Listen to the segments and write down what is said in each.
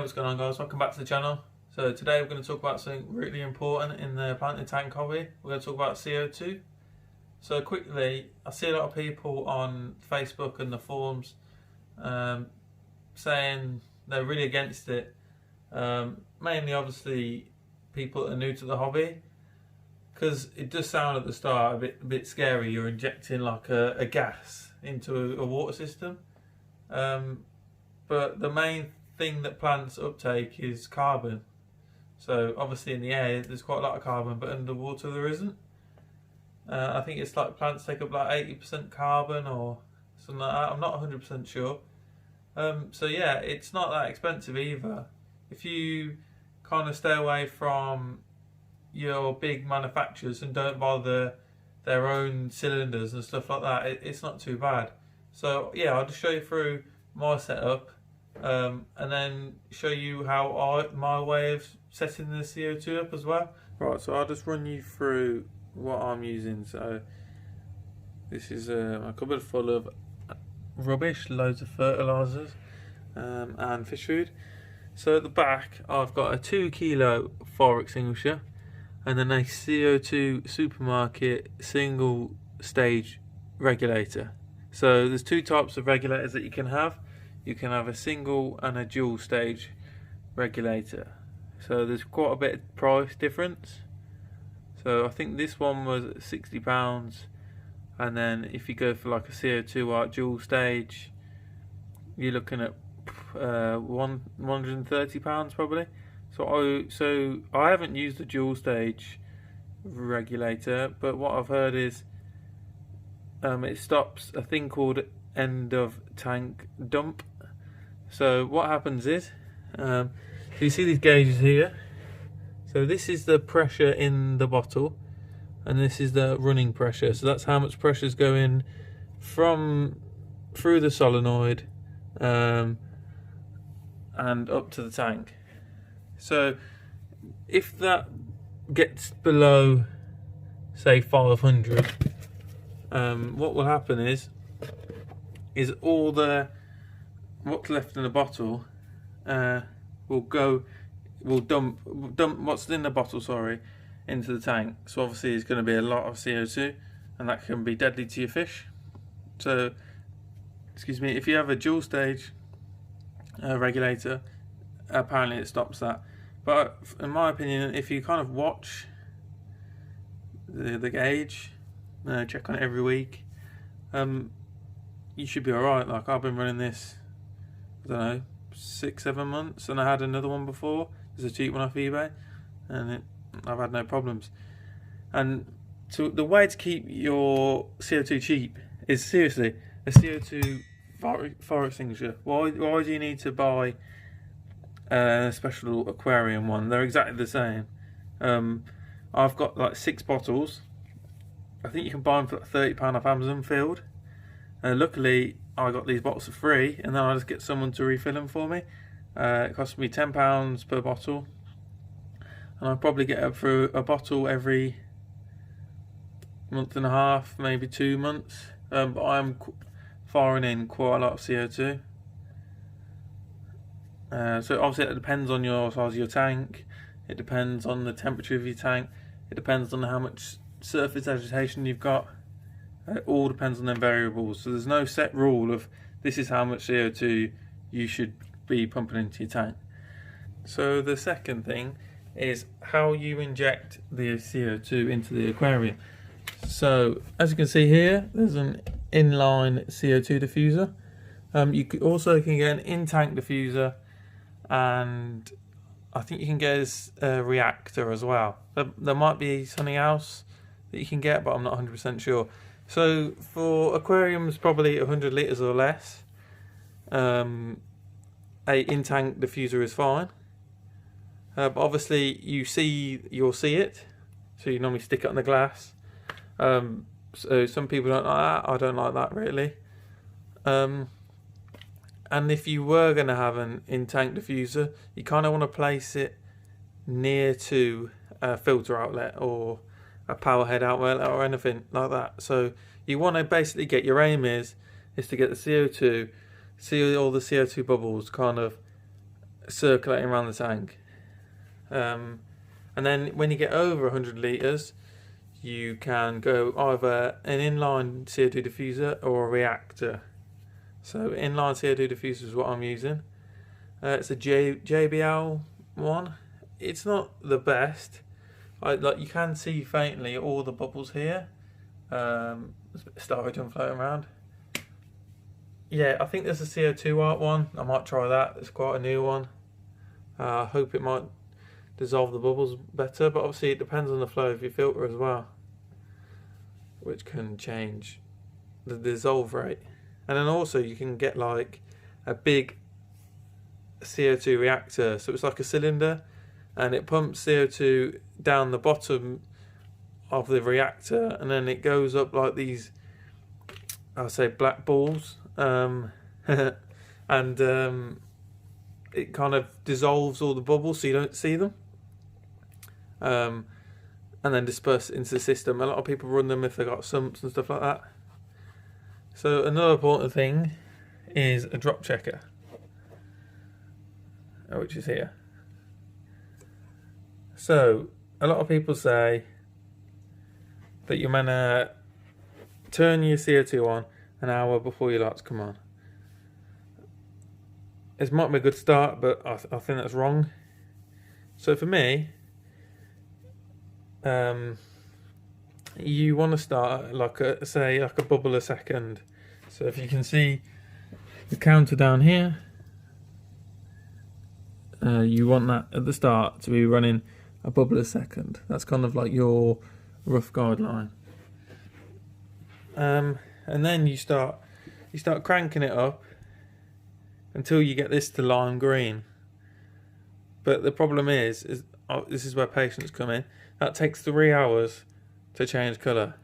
what's going on, guys? Welcome back to the channel. So today we're going to talk about something really important in the planting tank hobby. We're going to talk about CO2. So quickly, I see a lot of people on Facebook and the forums saying they're really against it. Mainly, obviously, people that are new to the hobby, because it does sound at the start a bit scary. You're injecting like a gas into a water system, but the main thing that plants uptake is carbon. So obviously in the air there's quite a lot of carbon, but underwater there isn't. I think it's like plants take up like 80% carbon or something like that. I'm not 100% sure. So yeah, it's not that expensive either. If you kind of stay away from your big manufacturers and don't buy their own cylinders and stuff like that, it's not too bad. So yeah, I'll just show you through my setup, and then show you how my way of setting the CO2 up as well. Right, so I'll just run you through what I'm using. So this is a cupboard full of rubbish, loads of fertilisers and fish food. So at the back I've got a 2 kilo fire extinguisher and then a CO2 supermarket single stage regulator. So there's 2 types of regulators that you can have. You can have a single and a dual stage regulator. So there's quite a bit of price difference. So I think this one was £60, and then if you go for like a CO2 or dual stage, you're looking at £130 probably. So I haven't used the dual stage regulator, but what I've heard is it stops a thing called end of tank dump. So what happens is, you see these gauges here. So this is the pressure in the bottle, and this is the running pressure. So that's how much pressure is going through the solenoid and up to the tank. So if that gets below, say 500, what will happen is all what's left in the bottle will dump what's in the bottle, into the tank. So obviously it's going to be a lot of CO2, and that can be deadly to your fish. So, excuse me, if you have a dual stage regulator, apparently it stops that. But in my opinion, if you kind of watch the gauge, check on it every week, you should be alright. Like, I've been running this, I don't know, 6-7 months, and I had another one before. There's a cheap one off eBay, and I've had no problems. And so the way to keep your CO2 cheap is seriously a CO2 fire extinguisher. Why do you need to buy a special Aquarium one? They're exactly the same. I've got like 6 bottles. I think you can buy them for like £30 off Amazon filled. Luckily I got these bottles for free, and then I just get someone to refill them for me. It cost me £10 per bottle, and I probably get up through a bottle every month and a half, maybe 2 months. But I'm firing in quite a lot of CO2. So obviously it depends on your size of your tank, it depends on the temperature of your tank, it depends on how much surface agitation you've got. It all depends on them variables. So there's no set rule of this is how much CO2 you should be pumping into your tank. So the second thing is how you inject the CO2 into the aquarium. So as you can see here, there's an inline CO2 diffuser. You could also can get an in-tank diffuser, and I think you can get a reactor as well. There might be something else that you can get, but I'm not 100% sure. So for aquariums probably 100 litres or less, a in-tank diffuser is fine. But obviously you'll see it, so you normally stick it on the glass. So some people don't like that. I don't like that really. And if you were going to have an in-tank diffuser, you kind of want to place it near to a filter outlet or a power head outlet or anything like that. So you want to basically get, your aim is to get the CO2, see all the CO2 bubbles kind of circulating around the tank. And then when you get over 100 litres, you can go either an inline CO2 diffuser or a reactor. So inline CO2 diffuser is what I'm using. It's a JBL one. It's not the best. Like you can see faintly all the bubbles here. There's a bit of styrofoam floating around. Yeah, I think there's a CO2 art one. I might try that. It's quite a new one. I hope it might dissolve the bubbles better, but obviously it depends on the flow of your filter as well, which can change the dissolve rate. And then also you can get like a big CO2 reactor, so it's like a cylinder and it pumps CO2 down the bottom of the reactor, and then it goes up like these, I'll say, black balls, and it kind of dissolves all the bubbles so you don't see them, and then disperse it into the system. A lot of people run them if they've got sumps and stuff like that. So another important thing is a drop checker, which is here. So a lot of people say that you're meant to turn your CO2 on an hour before your lights come on. It might be a good start, but I think that's wrong. So for me, you want to start like a bubble a second. So if you can see the counter down here, you want that at the start to be running a bubble a second. That's kind of like your rough guideline. And then you start cranking it up until you get this to lime green. But the problem is this is where patience come in. That takes 3 hours to change colour,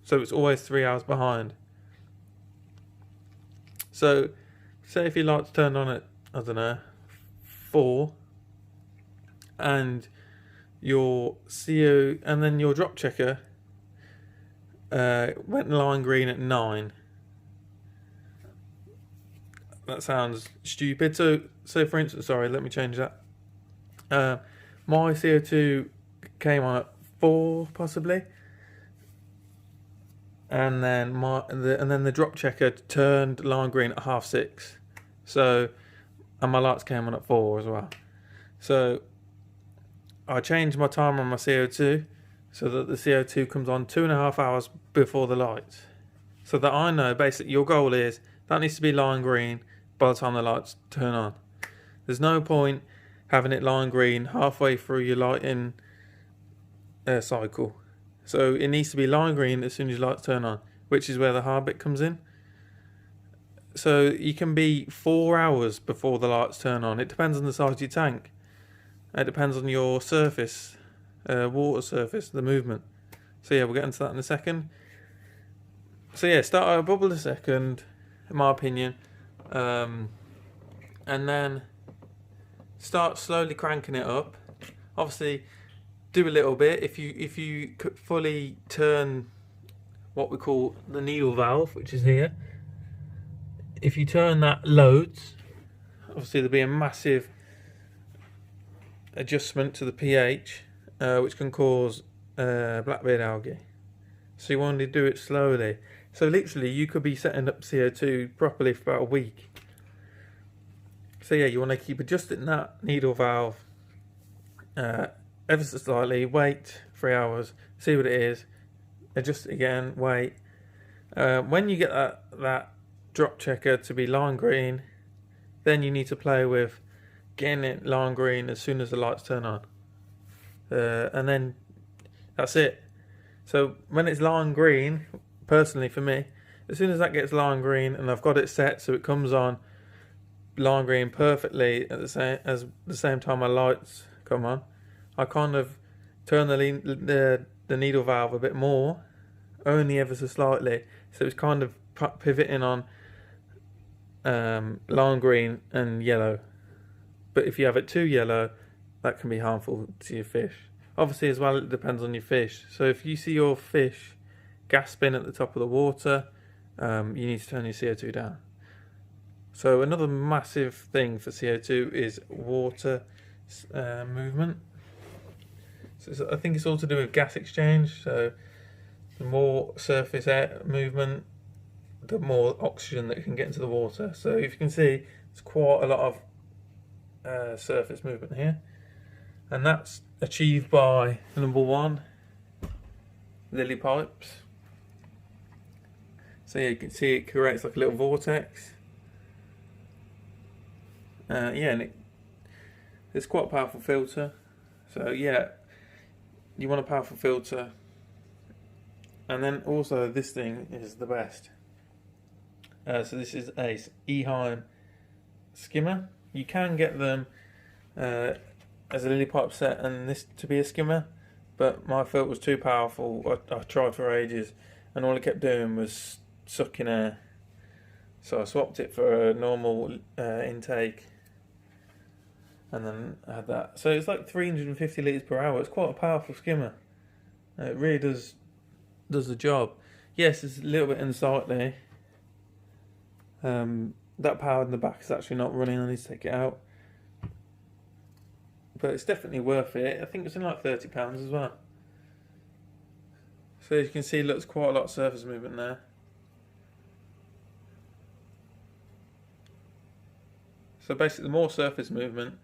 so it's always 3 hours behind. So say if your light's turned on at, I don't know, 4, and your CO and then your drop checker went lime green at 9. That sounds stupid. So for instance, sorry, let me change that. My CO2 came on at 4 possibly, and then the drop checker turned lime green at 6:30. So, and my lights came on at 4 as well. So I changed my timer on my CO2 so that the CO2 comes on 2.5 hours before the lights, so that I know basically your goal is that needs to be lime green by the time the lights turn on. There's no point having it lime green halfway through your lighting cycle. So it needs to be lime green as soon as your lights turn on, which is where the hard bit comes in. So you can be 4 hours before the lights turn on. It depends on the size of your tank. It depends on your surface, water surface, the movement. So yeah, we'll get into that in a second. So yeah, start at a bubble a second, in my opinion, and then start slowly cranking it up. Obviously, do a little bit. If you could fully turn what we call the needle valve, which is here, if you turn that loads, obviously there'll be a massive adjustment to the pH, which can cause blackbeard algae. So you want to do it slowly. So literally you could be setting up CO2 properly for about a week. So yeah, you want to keep adjusting that needle valve ever so slightly, wait 3 hours, see what it is, adjust it again, wait. When you get that drop checker to be lime green, then you need to play with getting it lime green as soon as the lights turn on. And then that's it. So when it's lime green, personally for me, as soon as that gets lime green and I've got it set so it comes on lime green perfectly at the same time my lights come on, I kind of turn the needle valve a bit more, only ever so slightly, so it's kind of pivoting on lime green and yellow. But if you have it too yellow, that can be harmful to your fish. Obviously as well, it depends on your fish. So if you see your fish gasping at the top of the water, you need to turn your CO2 down. So another massive thing for CO2 is water movement. So I think it's all to do with gas exchange. So the more surface air movement, the more oxygen that can get into the water. So if you can see, there's quite a lot of surface movement here, and that's achieved by number one, lily pipes. So yeah, you can see it creates like a little vortex. Yeah, and it's quite a powerful filter. So yeah, you want a powerful filter. And then also this thing is the best. So this is a Eheim skimmer. You can get them as a lily pipe set and this to be a skimmer, but my filter was too powerful. I tried for ages, and all it kept doing was sucking air. So I swapped it for a normal intake, and then I had that. So it's like 350 litres per hour. It's quite a powerful skimmer. It really does the job. Yes, it's a little bit unsightly. That power in the back is actually not running. I need to take it out. But it's definitely worth it. I think it's only like £30 as well. So as you can see, looks quite a lot of surface movement there. So basically, the more surface movement,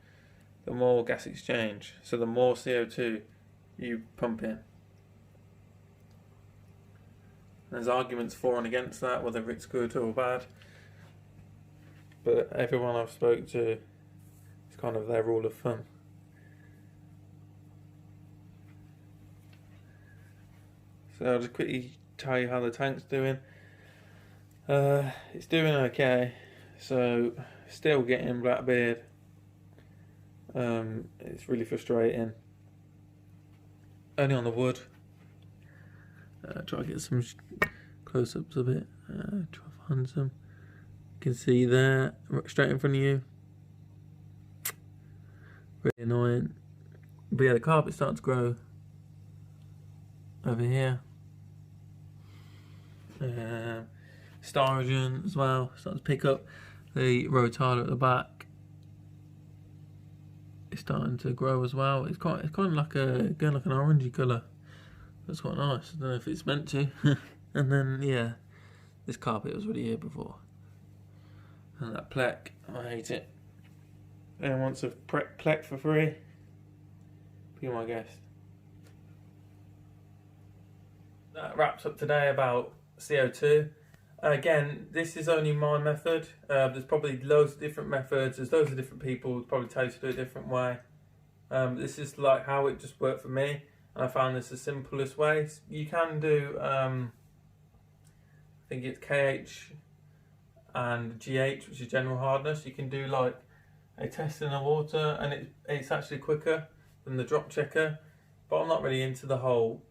the more gas exchange. So the more CO2 you pump in. There's arguments for and against that, whether it's good or bad. But everyone I've spoke to, it's kind of their rule of thumb. So I'll just quickly tell you how the tank's doing. It's doing okay. So still getting blackbeard. It's really frustrating. Only on the wood. Try to get some close-ups of it. Try to find some. You can see there, straight in front of you. Really annoying. But yeah, the carpet's starting to grow over here. Styrogen as well, starting to pick up. The rotala at the back is starting to grow as well. It's kind of like going like an orangey colour. That's quite nice. I don't know if it's meant to. And then yeah, this carpet was already here before. And that plec, I hate it. Anyone wants a plec for free? Be my guest. That wraps up today about CO2. Again, this is only my method. There's probably loads of different methods. There's loads of different people who probably tell you to do it a different way. This is like how it just worked for me, and I found this the simplest way. You can do, I think it's KH and GH, which is general hardness. You can do like a test in the water, and it's actually quicker than the drop checker. But I'm not really into the whole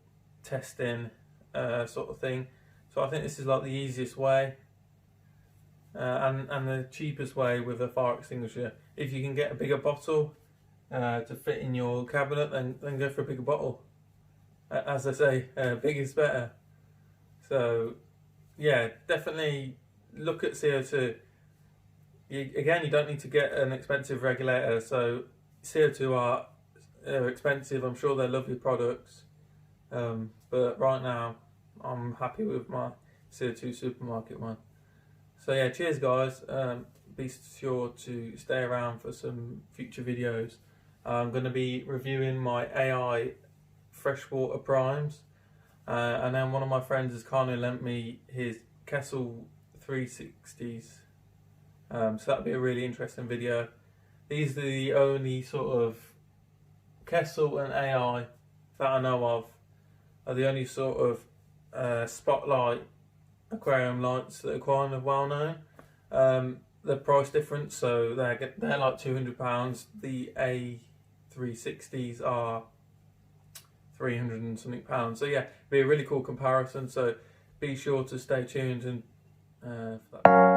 testing sort of thing. So I think this is like the easiest way and the cheapest way with a fire extinguisher. If you can get a bigger bottle to fit in your cabinet, then go for a bigger bottle. As I say, bigger is better. So yeah, definitely look at CO2. Again, you don't need to get an expensive regulator. So CO2 are expensive. I'm sure they're lovely products, but right now I'm happy with my CO2 supermarket one. So yeah, cheers guys. Be sure to stay around for some future videos. I'm going to be reviewing my AI freshwater primes, and then one of my friends has kindly lent me his Kessel 360s. So that'll be a really interesting video. These are the only sort of Kessel and AI that I know of, are the only sort of spotlight aquarium lights that are kind of well known. The price difference, so they're like £200. The A360s are 300 and something pounds. So yeah, be a really cool comparison. So be sure to stay tuned and for that.